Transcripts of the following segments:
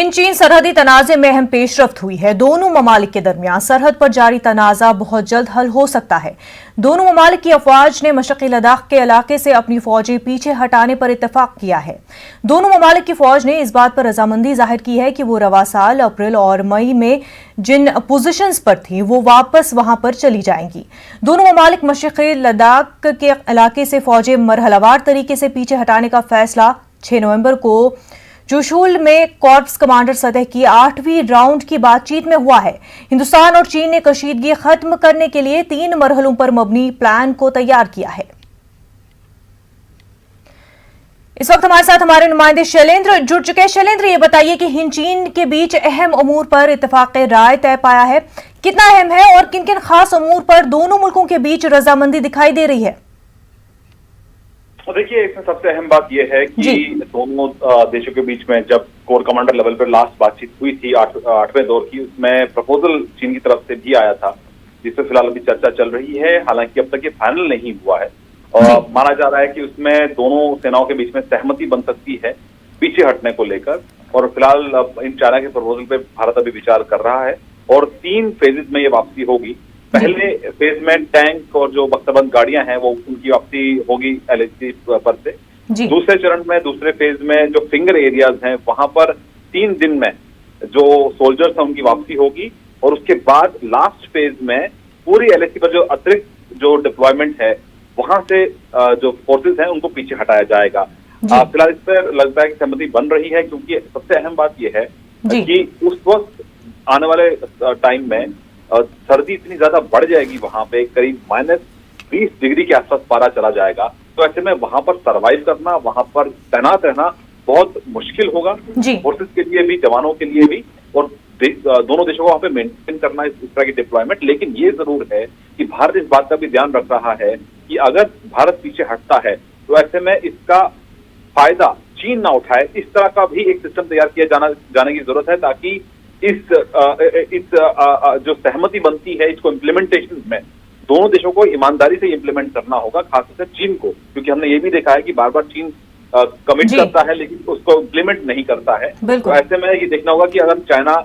हिंद चीन सरहदी तनाजे में अहम पेशरफ्त हुई है। दोनों ममालिक के दरमियान सरहद पर जारी तनाजा बहुत जल्द हल हो सकता है। दोनों ममालिक की अफवाज ने मशरक़ी लद्दाख के इलाके से अपनी फौजें पीछे हटाने पर इत्तेफाक किया है। दोनों ममालिक की फौज ने इस बात पर रजामंदी जाहिर की है कि वो रवा साल अप्रैल और मई में जिन पोजीशंस पर थी वो वापस वहां पर चली जाएंगी। दोनों ममालिक मशरक़ी लद्दाख के इलाके से फौजें मरहलावार तरीके से पीछे हटाने का फैसला 6 नवंबर को चुशूल में कॉर्प्स कमांडर सतह की 8वीं राउंड की बातचीत में हुआ है। हिंदुस्तान और चीन ने कशीदगी खत्म करने के लिए 3 मरहलों पर मबनी प्लान को तैयार किया है। इस वक्त हमारे साथ हमारे नुमाइंदे शैलेंद्र जुड़ चुके हैं। शैलेंद्र, ये बताइए कि हिंद चीन के बीच अहम अमूर पर इत्तेफाक राय तय पाया है, कितना अहम है और किन किन खास अमूर पर दोनों मुल्कों के बीच रजामंदी दिखाई दे रही है? देखिए, इसमें सबसे अहम बात यह है कि दोनों देशों के बीच में जब कोर कमांडर लेवल पर लास्ट बातचीत हुई थी 8वें दौर की, उसमें प्रपोजल चीन की तरफ से भी आया था, जिससे फिलहाल अभी चर्चा चल रही है। हालांकि अब तक ये फाइनल नहीं हुआ है और माना जा रहा है कि उसमें दोनों सेनाओं के बीच में सहमति बन सकती है पीछे हटने को लेकर। और फिलहाल इन चाइना के प्रपोजल पे भारत अभी विचार कर रहा है और 3 फेजेज में ये वापसी होगी। पहले फेज में टैंक और जो बख्तरबंद गाड़ियां हैं वो उनकी वापसी होगी LAC पर से। दूसरे चरण में, दूसरे फेज में जो फिंगर एरियाज हैं वहां पर 3 दिन में जो सोल्जर्स हैं उनकी वापसी होगी और उसके बाद लास्ट फेज में पूरी LAC पर जो अतिरिक्त जो डिप्लॉयमेंट है वहां से जो फोर्सेज हैं उनको पीछे हटाया जाएगा। फिलहाल इस पर लगता है कि सहमति बन रही है, क्योंकि सबसे अहम बात यह है कि उस वक्त आने वाले टाइम में सर्दी इतनी ज्यादा बढ़ जाएगी, वहां पे करीब -20 डिग्री के आसपास पारा चला जाएगा। तो ऐसे में वहां पर सरवाइव करना, वहां पर तैनात रहना बहुत मुश्किल होगा फोर्सेस के लिए भी, जवानों के लिए भी, और दोनों देशों को वहां पे मेंटेन करना इस तरह की डिप्लॉयमेंट। लेकिन ये जरूर है कि भारत इस बात का भी ध्यान रख रहा है कि अगर भारत पीछे हटता है तो ऐसे में इसका फायदा चीन ना उठाए। इस तरह का भी एक सिस्टम तैयार किया जाने की जरूरत है, ताकि इस जो सहमति बनती है इसको इम्प्लीमेंटेशन में दोनों देशों को ईमानदारी से इम्प्लीमेंट करना होगा, खासतौर से चीन को, क्योंकि हमने ये भी देखा है कि बार बार चीन कमिट करता है लेकिन उसको इम्प्लीमेंट नहीं करता है। तो ऐसे में ये देखना होगा कि अगर चाइना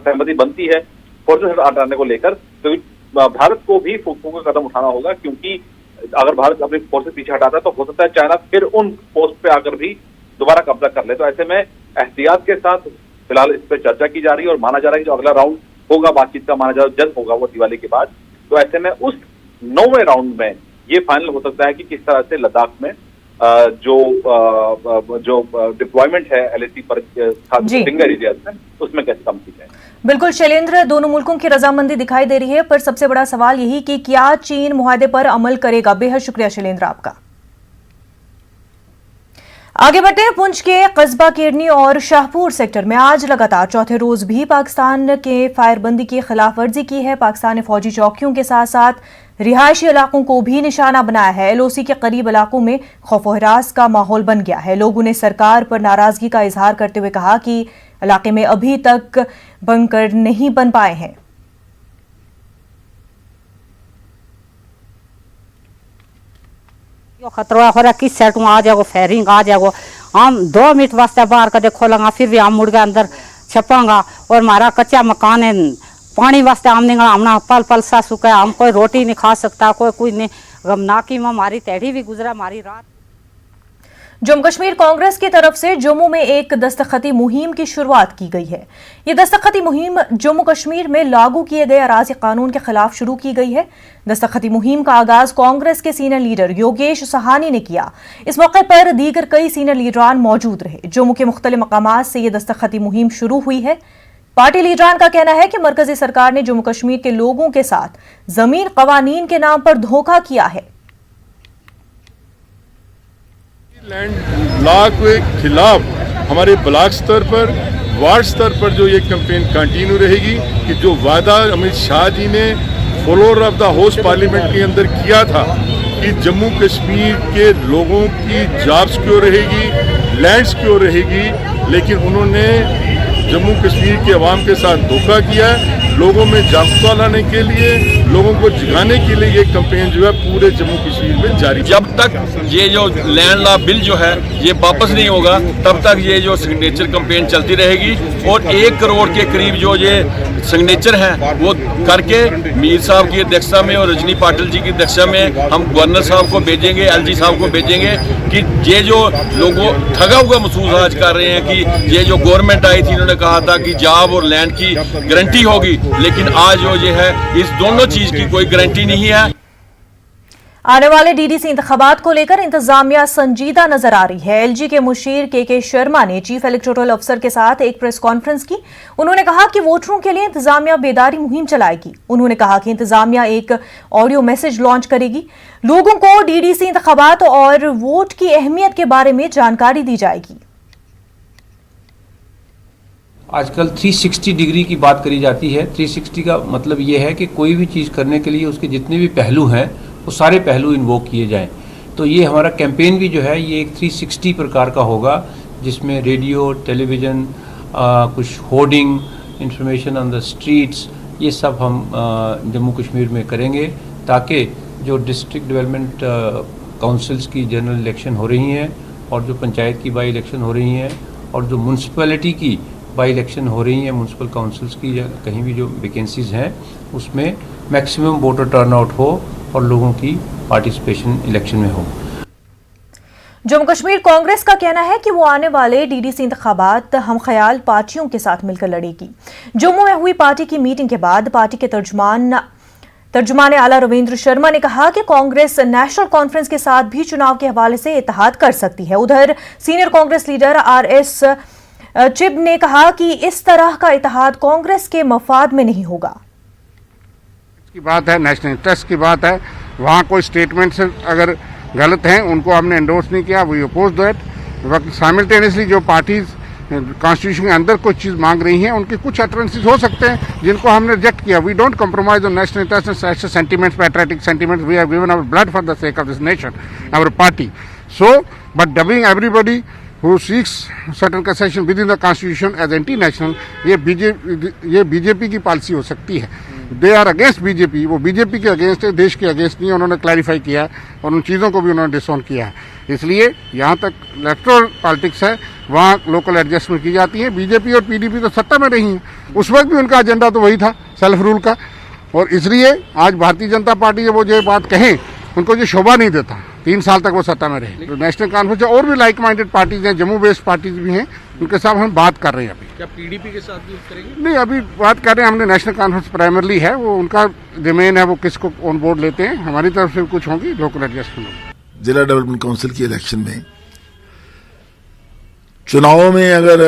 सहमति बनती है फोर्सेस हटाने को लेकर, तो भारत को भी फूंका कदम उठाना होगा, क्योंकि अगर भारत अपनी फोर्सेस पीछे हटाता है तो हो सकता है चाइना फिर उन पोस्ट पे आकर भी दोबारा कब्जा कर ले। तो ऐसे में एहतियात के साथ फिलहाल इस पर चर्चा की जा रही है और माना जा रहा है कि जो अगला राउंड होगा बातचीत का, माना जा रहा है जल्द होगा वो दिवाली के बाद। तो ऐसे में उस 9वें राउंड में ये फाइनल हो सकता है कि किस तरह से लद्दाख में जो डिप्लॉयमेंट है LAC पर फिंगर एरियाज में, उसमें कैसे कम की जाए। बिल्कुल शैलेंद्र, दोनों मुल्कों की रजामंदी दिखाई दे रही है, पर सबसे बड़ा सवाल यही कि क्या चीन मुआहदे पर अमल करेगा। बेहद शुक्रिया शैलेंद्र आपका। आगे बढ़ते हैं। पुंछ के कस्बा केरनी और शाहपुर सेक्टर में आज लगातार चौथे रोज भी पाकिस्तान के फायरबंदी की खिलाफ वर्जी की है। पाकिस्तान ने फौजी चौकियों के साथ साथ रिहायशी इलाकों को भी निशाना बनाया है। LOC के करीब इलाकों में खौफ व हिरास का माहौल बन गया है। लोगों ने सरकार पर नाराजगी का इजहार करते हुए कहा कि इलाके में अभी तक बंकर नहीं बन पाए हैं। खतरा हो रहा किस साइड आ जाएगा, फायरिंग आ जाएगा, हम 2 मिनट वास्ते बाहर कदे खोलेंगे फिर भी हम मुड़ के अंदर छपांगा। और हमारा कच्चा मकान है, पानी वास्ते हम हमना पल पल सा सूखा है, हम कोई रोटी नहीं खा सकता, कोई नहीं। गमनाकी में हमारी तैड़ी भी गुजरा, हमारी रात। जम्मू कश्मीर कांग्रेस की तरफ से जम्मू में एक दस्तखती मुहिम की शुरुआत की गई है। ये दस्तखती मुहिम जम्मू कश्मीर में लागू किए गए अराज़ी कानून के खिलाफ शुरू की गई है। दस्तखती मुहिम का आगाज कांग्रेस के सीनियर लीडर योगेश सहानी ने किया। इस मौके पर दीगर कई सीनियर लीडरान मौजूद रहे। जम्मू के मुख्तलिफ मकामात से ये दस्तखती मुहिम शुरू हुई है। पार्टी लीडरान का कहना है कि मरकजी सरकार ने जम्मू कश्मीर के लोगों के साथ जमीन कवानीन के नाम पर धोखा किया है। लैंड लॉ के खिलाफ हमारे ब्लॉक स्तर पर, वार्ड स्तर पर जो ये कैंपेन कंटिन्यू रहेगी कि जो वादा अमित शाह जी ने floor of the house parliament के अंदर किया था कि जम्मू कश्मीर के लोगों की जॉब सिक्योर रहेगी, लैंड सिक्योर रहेगी, लेकिन उन्होंने जम्मू कश्मीर के अवाम के साथ धोखा किया। लोगों में जागरूकता लाने के लिए, लोगों को जगाने के लिए ये कैंपेन जो है पूरे जम्मू कश्मीर में जारी। जब तक ये जो लैंड लॉ बिल जो है ये वापस नहीं होगा तब तक ये जो सिग्नेचर कैंपेन चलती रहेगी और 1 करोड़ के करीब जो ये सिग्नेचर हैं वो करके मीर साहब की अध्यक्षता में और रजनी पाटिल जी की अध्यक्षता में हम गवर्नर साहब को भेजेंगे, एलजी साहब को भेजेंगे कि ये जो लोगों ठगा हुआ महसूस आज कर रहे हैं कि ये जो गवर्नमेंट आई थी इन्होंने कहा था कि जॉब और लैंड की गारंटी होगी, लेकिन आज जो ये है इस दोनों चीज की कोई गारंटी नहीं है। आने वाले डीडीसी इंतखाबात को लेकर इंतजामिया संजीदा नजर आ रही है। एलजी के मुशीर के शर्मा ने चीफ इलेक्टोरल अफसर के साथ एक प्रेस कॉन्फ्रेंस की। उन्होंने कहा कि वोटरों के लिए इंतजामिया बेदारी मुहिम चलाएगी। उन्होंने कहा कि इंतजामिया एक ऑडियो मैसेज लॉन्च करेगी, लोगों को डीडीसी इंतखाबात और वोट की अहमियत के बारे में जानकारी दी जाएगी। आजकल 360 डिग्री की बात करी जाती है। 360 का मतलब ये है कि कोई भी चीज़ करने के लिए उसके जितने भी पहलू हैं वो सारे पहलू इन्वोक किए जाएं। तो ये हमारा कैंपेन भी जो है ये एक 360 प्रकार का होगा, जिसमें रेडियो, टेलीविज़न, कुछ hoarding, information on the streets, ये सब हम जम्मू कश्मीर में करेंगे ताकि जो डिस्ट्रिक्ट डेवलपमेंट काउंसिल्स की जनरल इलेक्शन हो रही हैं और जो पंचायत की बाई इलेक्शन हो रही हैं और जो म्यूनसिपैलिटी की बाई इलेक्शन हो रही हैं, म्यूनसिपल काउंसिल्स की या कहीं भी जो वैकेंसीज हैं उसमें मैक्सिमम वोटर टर्नआउट हो और लोगों की पार्टिसिपेशन इलेक्शन में हो। जम्मू कश्मीर कांग्रेस का कहना है कि वो आने वाले डीडीसी इंतखाबात हम ख्याल पार्टियों के साथ मिलकर लड़ेगी। जम्मू में हुई पार्टी की मीटिंग के बाद पार्टी के तर्जुमान आला रविंद्र शर्मा ने कहा कि कांग्रेस नेशनल कॉन्फ्रेंस के साथ भी चुनाव के हवाले से इत्तेहाद कर सकती है। उधर senior Congress leader RS Chib ने कहा कि इस तरह का इत्तेहाद कांग्रेस के मफाद में नहीं होगा। की बात है, नेशनल इंटरेस्ट की बात है, वहाँ कोई स्टेटमेंट्स अगर गलत हैं उनको हमने एंडोर्स नहीं किया, वी अपोज दैट। साइमल्टेनियसली जो पार्टीज कॉन्स्टिट्यूशन के अंदर कुछ चीज़ मांग रही हैं उनके कुछ अटरेंसेस हो सकते हैं जिनको हमने रिजेक्ट किया। We don't compromise on national interest and national sentiments, patriotic sentiments. We have given our blood for the sake of this nation, our party. So but dubbing everybody who seeks certain concession within the constitution as anti-national, ये BJP की policy हो सकती है। They are against BJP, वो BJP के against है, देश के अगेंस्ट नहीं है। उन्होंने क्लैरिफाई किया है और उन चीज़ों को भी उन्होंने डिसऑन किया है। इसलिए यहाँ तक इलेक्टोरल पॉलिटिक्स है, वहाँ लोकल एडजस्टमेंट की जाती है। बीजेपी और पीडीपी तो सत्ता में रही हैं, उस वक्त भी उनका एजेंडा तो वही था, सेल्फ रूल का। और इसलिए आज भारतीय जनता पार्टी जब वो जो बात कहें उनको जो शोभा नहीं देता, 3 साल तक वो सत्ता में रहे। तो नेशनल कॉन्फ्रेंस और भी लाइक माइंडेड पार्टीज हैं, जम्मू बेस्ड पार्टीज भी हैं, उनके साथ हम बात कर रहे हैं। अभी क्या पीडीपी के साथ भी करेंगे? नहीं, अभी बात कर रहे हैं। हमने नेशनल कॉन्फ्रेंस प्राइमरली है, वो उनका जमीन है, वो किसको ऑन बोर्ड लेते हैं। हमारी तरफ से कुछ होगी, लोकल एडजस्टमेंट होगी। जिला डेवलपमेंट काउंसिल की इलेक्शन में चुनावों में अगर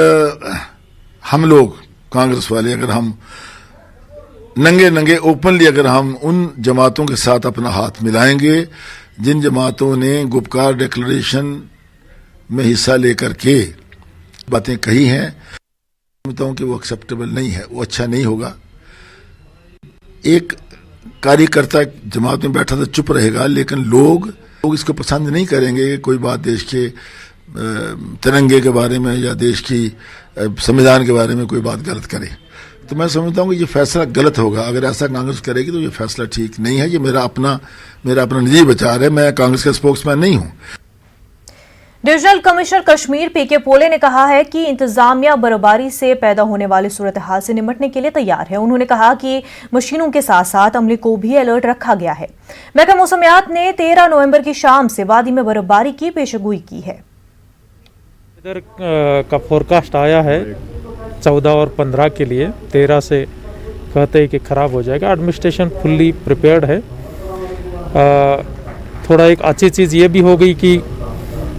हम लोग कांग्रेस वाले अगर हम नंगे ओपनली अगर हम उन जमातों के साथ अपना हाथ मिलाएंगे जिन जमातों ने गुपकार डिक्लेरेशन में हिस्सा लेकर के बातें कही हैं, समझता हूं कि वो एक्सेप्टेबल नहीं है, वो अच्छा नहीं होगा। एक कार्यकर्ता जमात में बैठा तो चुप रहेगा, लेकिन लोग इसको पसंद नहीं करेंगे। कोई बात देश के तिरंगे के बारे में या देश की संविधान के बारे में कोई बात गलत करे, तो मैं समझता हूँ कि ये फैसला गलत होगा। अगर ऐसा कांग्रेस करेगी तो ये फैसला ठीक नहीं है। ये मेरा अपना निजी विचार है, मैं कांग्रेस का स्पोक्समैन नहीं हूँ। डिविजनल कमिश्नर कश्मीर पीके पोले ने कहा है कि इंतजामिया बर्फबारी से पैदा होने वाली सूरत हाल से निपटने के लिए तैयार है। उन्होंने कहा कि मशीनों के साथ साथ अमले को भी अलर्ट रखा गया है। महकमा मौसमियात ने 13 नवंबर की शाम से वादी में बर्फबारी की पेशगोई की है। इधर का फोरकास्ट आया है 14 और 15 के लिए। 13 से कहते हैं कि ख़राब हो जाएगा। एडमिनिस्ट्रेशन फुल्ली प्रिपेयर्ड है। थोड़ा एक अच्छी चीज़ ये भी हो गई कि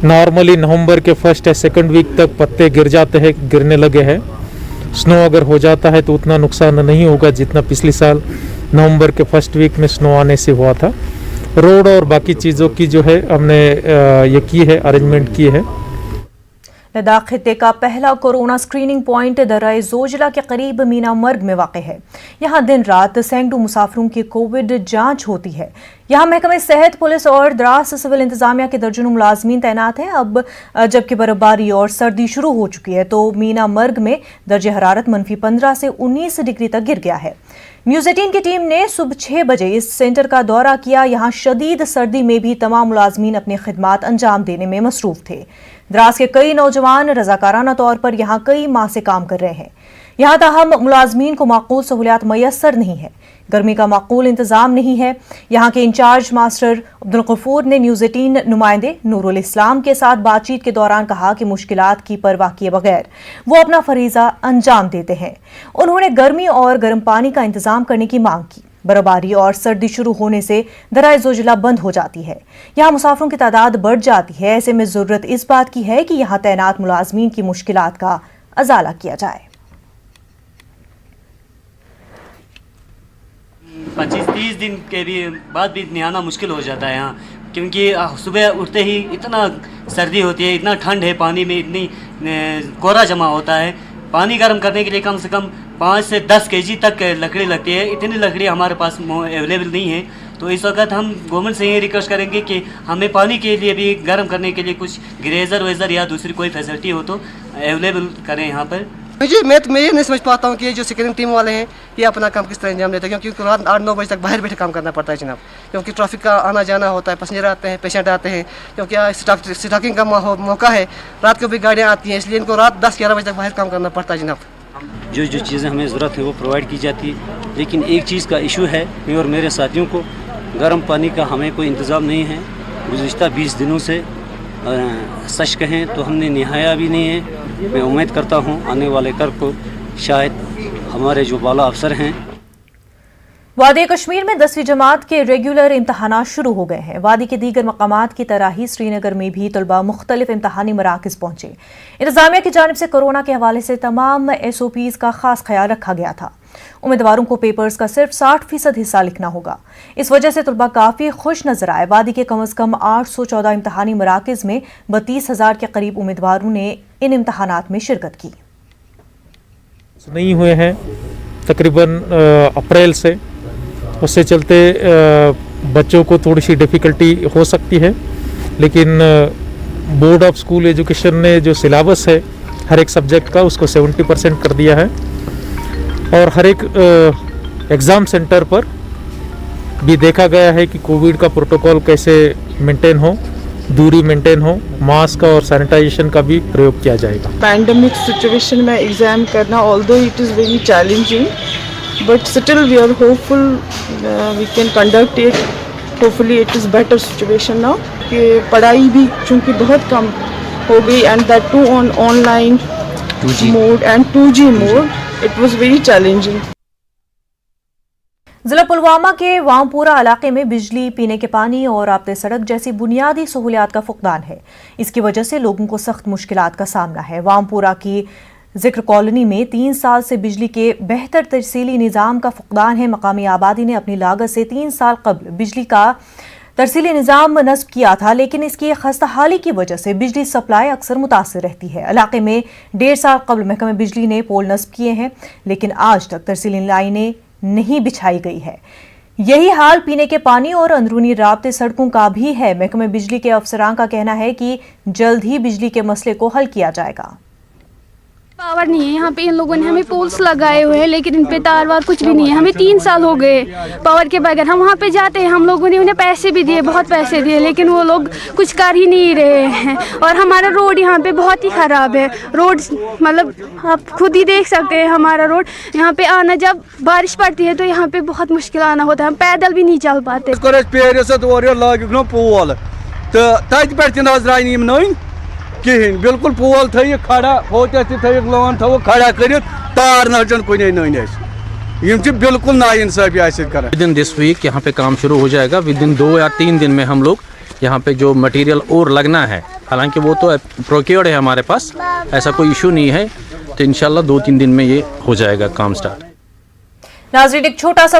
नॉर्मली नवंबर के फर्स्ट या सेकंड वीक तक पत्ते गिरने लगे हैं। स्नो अगर हो जाता है तो उतना नुकसान नहीं होगा जितना पिछले साल नवंबर के फर्स्ट वीक में स्नो आने से हुआ था। रोड और बाकी चीज़ों की जो है हमने ये की है, अरेंजमेंट की है। लद्दाख खित्ते का पहला कोरोना स्क्रीनिंग पॉइंट दर्रा जोजिला के करीब मीना मर्ग में वाक़ है। यहाँ दिन रात सैकड़ों मुसाफिरों की कोविड जांच होती है। यहाँ महकमे सेहत, पुलिस और द्रास सिविल इंतजामिया के दर्जनों मुलाजमीन तैनात हैं। अब जबकि बर्फबारी और सर्दी शुरू हो चुकी है तो मीना मर्ग में दर्जे हरारत -15 से 19 डिग्री तक गिर गया है। न्यूज़ 18 की टीम ने सुबह 6 बजे इस सेंटर का दौरा किया। यहाँ शदीद सर्दी में भी तमाम मुलाजमीन अपनी खिदमात अंजाम देने में मसरूफ थे। द्रास के कई नौजवान रजाकाराना तौर पर यहाँ कई माह से काम कर रहे हैं। यहाँ ताहम मुलाजमीन को माकूल सहूलियात मैसर नहीं है। गर्मी का माकूल इंतजाम नहीं है। यहाँ के इंचार्ज मास्टर अब्दुल गफूर ने न्यूज़ 18 नुमाइंदे नूरुल इस्लाम के साथ बातचीत के दौरान कहा कि मुश्किलात की परवाह किए बगैर वो अपना फरीजा अंजाम देते हैं। उन्होंने गर्मी और गर्म पानी का इंतजाम करने की मांग की। बर्फबारी और सर्दी शुरू होने से दर्रा जोजिला बंद हो जाती है। यहाँ मुसाफिरों की तादाद बढ़ जाती है। ऐसे में जरूरत इस बात की है कि यहाँ तैनात मुलाजमीन की मुश्किलात का अजाला किया जाए। 25-30 दिन के भी बाद भी नहाना मुश्किल हो जाता है यहाँ, क्योंकि सुबह उठते ही इतना सर्दी होती है, इतना ठंड है, पानी में इतनी कोहरा जमा होता है। पानी गर्म करने के लिए कम से कम 5 से 10 kg तक लकड़ी लगती है। इतनी लकड़ी हमारे पास अवेलेबल नहीं है। तो इस वक्त हम गवर्नमेंट से ये रिक्वेस्ट करेंगे कि हमें पानी के लिए भी गर्म करने के लिए कुछ ग्रेजर वेजर या दूसरी कोई फैसिलिटी हो तो अवेलेबल करें यहाँ पर। मैं ये नहीं समझ पाता हूँ कि ये जो स्क्रीनिंग टीम वाले हैं ये अपना काम किस तरह अंजाम देते हैं, क्योंकि रात 8-9 बजे तक बाहर बैठे काम करना पड़ता है जनाब, क्योंकि ट्रैफिक का आना जाना होता है, पैसेंजर आते हैं, पेशेंट आते हैं, क्योंकि स्टॉकिंग का मौका है, रात को भी गाड़ियाँ आती हैं, इसलिए इनको रात 10-11 बजे तक बाहर काम करना पड़ता है जनाब। जो चीज़ें हमें ज़रूरत है वो प्रोवाइड की जाती है, लेकिन एक चीज़ का इशू है, मैं और मेरे साथियों को गर्म पानी का हमें कोई इंतज़ाम नहीं है। गुज़िश्ता 20 दिनों से सच कहें तो हमने नहाया भी नहीं है। मैं उम्मीद करता हूँ आने वाले कल को शायद हमारे जो बाला अफसर हैं। वादी कश्मीर में 10वीं जमात के रेगुलर इम्तहानात शुरू हो गए हैं। वादी के दीगर मकामात की तरह ही श्रीनगर में भी तलबा मुख्तलिफ इम्तहानी मराकज़ पहुंचे। इंतजामिया की जानिब से कोरोना के हवाले से तमाम SOPs का खास ख्याल रखा गया था। उम्मीदवारों को पेपर्स का सिर्फ 60% हिस्सा लिखना होगा। इस वजह से तलबा काफ़ी खुश नजर आए। वादी के कम अज़ कम 814 इम्तहानी मराकज़ में 32,000 के करीब उम्मीदवारों ने इन इम्तहानात में शिरकत की। नहीं हुए हैं तकरीबन अप्रैल से, उससे चलते बच्चों को थोड़ी सी डिफ़िकल्टी हो सकती है, लेकिन बोर्ड ऑफ स्कूल एजुकेशन ने जो सिलेबस है हर एक सब्जेक्ट का उसको 70% कर दिया है और हर एक एग्ज़ाम सेंटर पर भी देखा गया है कि कोविड का प्रोटोकॉल कैसे मेंटेन हो, दूरी मेंटेन हो, मास्क और सैनिटाइजेशन का भी प्रयोग किया जाएगा। पैंडेमिक सिचुएशन में एग्ज़ाम करना although it is very challenging but still we are hopeful we can conduct it. Hopefully it is better situation now कि पढ़ाई भी चूँकि बहुत कम हो गई and that too on online 2G mode and 2G mode, it was very challenging. जिला पुलवामा के वामपुरा इलाके में बिजली, पीने के पानी और आबते सड़क जैसी बुनियादी सहूलियात का फुकदान है। इसकी वजह से लोगों को सख्त मुश्किलात का सामना है। वामपुरा की जिक्र कॉलोनी में 3 साल से बिजली के बेहतर तरसीली निज़ाम का फुकदान है। मकामी आबादी ने अपनी लागत से 3 साल कबल बिजली का तरसीली निज़ाम नस्ब किया था, लेकिन इसकी खस्ताहाली की वजह से बिजली सप्लाई अक्सर मुतासर रहती है। इलाके में 1.5 साल कबल महकमे बिजली ने पोल नस्ब किए हैं, लेकिन आज तक तरसीली लाइनें नहीं बिछाई गई है। यही हाल पीने के पानी और अंदरूनी राब्ते सड़कों का भी है। महकमे बिजली के अफसरान का कहना है कि जल्द ही बिजली के मसले को हल किया जाएगा। पावर नहीं है यहाँ पे। इन लोगों ने हमें पोल्स लगाए हुए हैं, लेकिन इन पे तार वार कुछ भी नहीं है। हमें 3 साल हो गए पावर के बगैर। हम वहाँ पे जाते हैं, हम लोगों ने उन्हें पैसे भी दिए, बहुत पैसे दिए, लेकिन वो लोग कुछ कर ही नहीं रहे हैं। और हमारा रोड यहाँ पे बहुत ही ख़राब है। रोड मतलब आप खुद ही देख सकते हैं हमारा रोड। यहाँ पे आना, जब बारिश पड़ती है तो यहाँ पे बहुत मुश्किल आना होता है, हम पैदल भी नहीं चल पाते। कहें बिल्कुल पोल थ खड़ा लोन थो खड़ा कर तार न कुन नन बिल्कुल नाइंसाफी कर। विद इन दिस वीक यहाँ पे काम शुरू हो जाएगा। विद इन 2 या 3 दिन में हम लोग यहाँ पे जो मटेरियल और लगना है, हालांकि वो तो प्रोक्योर्ड है हमारे पास, ऐसा कोई इशू नहीं है, तो इंशाल्लाह 2-3 दिन में ये हो जाएगा काम स्टार्ट। नाज़रीन, एक छोटा सा